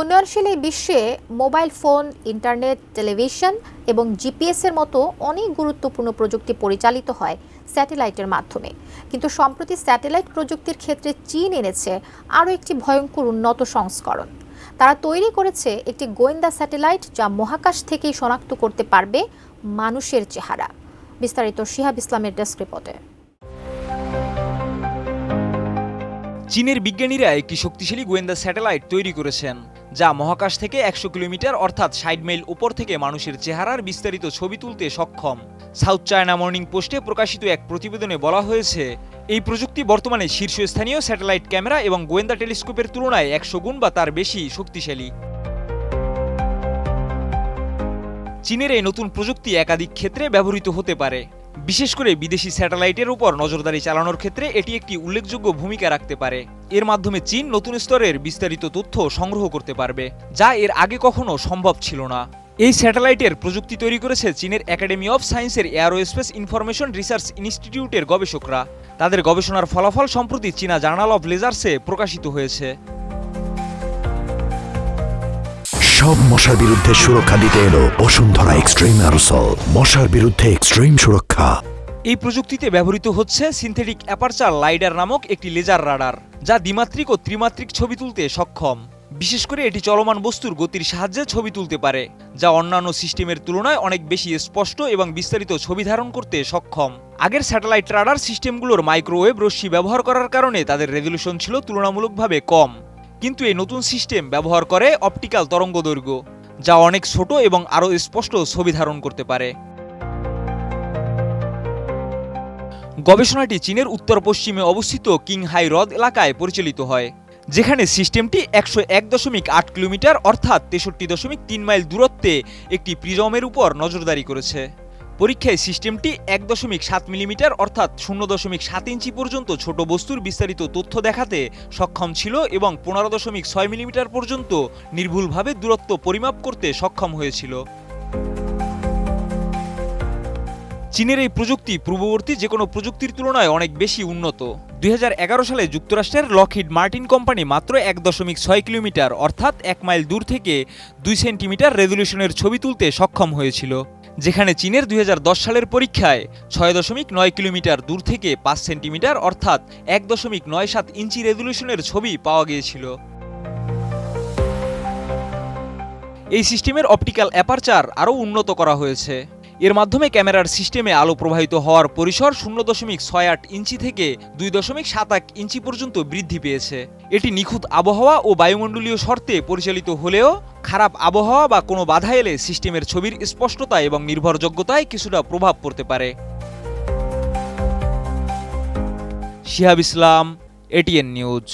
উন্নয়নশীল এই বিশ্বে মোবাইল ফোন, ইন্টারনেট, টেলিভিশন এবং জিপিএসের মতো অনেক গুরুত্বপূর্ণ প্রযুক্তি পরিচালিত হয় স্যাটেলাইটের মাধ্যমে। কিন্তু সম্প্রতি স্যাটেলাইট প্রযুক্তির ক্ষেত্রে চীন এনেছে আরও একটি ভয়ঙ্কর উন্নত সংস্করণ। তারা তৈরি করেছে একটি গোয়েন্দা স্যাটেলাইট যা মহাকাশ থেকেই শনাক্ত করতে পারবে মানুষের চেহারা। বিস্তারিত শিহাব ইসলামের ডেস্ক রিপোর্টে। চীনের বিজ্ঞানীরা একটি শক্তিশালী গোয়েন্দা স্যাটেলাইট তৈরি করেছেন যা মহাকাশ থেকে ১০০ কিলোমিটার অর্থাৎ ৬০ মাইল উপর থেকে মানুষের চেহারার বিস্তারিত ছবি তুলতে সক্ষম। সাউথ চায়না মর্নিং পোস্টে প্রকাশিত এক প্রতিবেদনে বলা হয়েছে, এই প্রযুক্তি বর্তমানে শীর্ষস্থানীয় স্যাটেলাইট ক্যামেরা এবং গোয়েন্দা টেলিস্কোপের তুলনায় ১০০ গুণ বা তার বেশি শক্তিশালী। চীনের এই নতুন প্রযুক্তি একাধিক ক্ষেত্রে ব্যবহৃত হতে পারে। বিশেষ করে বিদেশি স্যাটেলাইটের উপর নজরদারি চালানোর ক্ষেত্রে এটি একটি উল্লেখযোগ্য ভূমিকা রাখতে পারে। এর মাধ্যমে চীন নতুন স্তরের বিস্তারিত তথ্য সংগ্রহ করতে পারবে, যা এর আগে কখনো সম্ভব ছিল না। এই স্যাটেলাইটের প্রযুক্তি তৈরি করেছে চীনের একাডেমি অফ সায়েন্সের এয়ারোস্পেস ইনফরমেশন রিসার্চ ইনস্টিটিউটের গবেষকরা। তাদের গবেষণার ফলাফল সম্প্রতি চীনা জার্নাল অফ লেজার্সে প্রকাশিত হয়েছে। সব মশার বিরুদ্ধে সুরক্ষা দিতে এলো বসুন্ধরা এক্সট্রিম অ্যারোসল, মশার বিরুদ্ধে এক্সট্রিম সুরক্ষা। এই প্রযুক্তিতে ব্যবহৃত হচ্ছে সিনথেটিক অ্যাপারচার লাইডার নামক একটি লেজার রাডার, যা দ্বিমাত্রিক ও ত্রিমাত্রিক ছবি তুলতে সক্ষম। বিশেষ করে এটি চলমান বস্তুর গতির সাহায্যে ছবি তুলতে পারে, যা অন্যান্য সিস্টেমের তুলনায় অনেক বেশি স্পষ্ট এবং বিস্তারিত ছবি ধারণ করতে সক্ষম। আগের স্যাটেলাইট রাডার সিস্টেমগুলোর মাইক্রোওয়েভ রশ্মি ব্যবহার করার কারণে তাদের রেজলিউশন ছিল তুলনামূলকভাবে কম, কিন্তু এই নতুন সিস্টেম ব্যবহার করে অপটিক্যাল তরঙ্গদৈর্ঘ্য, যা অনেক ছোট এবং আরও স্পষ্ট ছবি ধারণ করতে পারে। গবেষণাটি চীনের উত্তর পশ্চিমে অবস্থিত কিংহাই হ্রদ এলাকায় পরিচালিত হয়, যেখানে সিস্টেমটি ১০১.৮ কিলোমিটার অর্থাৎ ৬৩.৩ মাইল দূরত্বে একটি প্রিজমের উপর নজরদারি করেছে। পরীক্ষায় সিস্টেমটি ১.৭ মিলিমিটার অর্থাৎ ০.৭ ইঞ্চি পর্যন্ত ছোট বস্তুর বিস্তারিত তথ্য দেখাতে সক্ষম ছিল এবং ১৫.৬ মিলিমিটার পর্যন্ত নির্ভুলভাবে দূরত্ব পরিমাপ করতে সক্ষম হয়েছিল। চীনের এই প্রযুক্তি পূর্ববর্তী যে কোনো প্রযুক্তির তুলনায় অনেক বেশি উন্নত। ২০১১ সালে যুক্তরাষ্ট্রের লকহিড মার্টিন কোম্পানি মাত্র ১.৬ কিলোমিটার অর্থাৎ ১ মাইল দূর থেকে ২ সেন্টিমিটার রেজলিউশনের ছবি তুলতে সক্ষম হয়েছিল, যেখানে চীনের ২০১০ সালের পরীক্ষায় ৬.৯ কিলোমিটার দূর থেকে ৫ সেন্টিমিটার অর্থাৎ ১.৯৭ ইঞ্চি রেজলিউশনের ছবি পাওয়া গিয়েছিল। এই সিস্টেমের অপটিক্যাল অ্যাপারচার আরও উন্নত করা হয়েছে। এর মাধ্যমে ক্যামেরার সিস্টেমে আলো প্রবাহিত হওয়ার পরিসর ০.৬৮ ইঞ্চি থেকে ২.৭১ ইঞ্চি পর্যন্ত বৃদ্ধি পেয়েছে। এটি নিখুঁত আবহাওয়া ও বায়ুমণ্ডলীয় শর্তে পরিচালিত হলেও খারাপ আবহাওয়া বা কোনো বাধা এলে সিস্টেমের ছবির স্পষ্টতা এবং নির্ভরযোগ্যতায় কিছুটা প্রভাব পড়তে পারে। শিহাব ইসলাম, এটিএন নিউজ।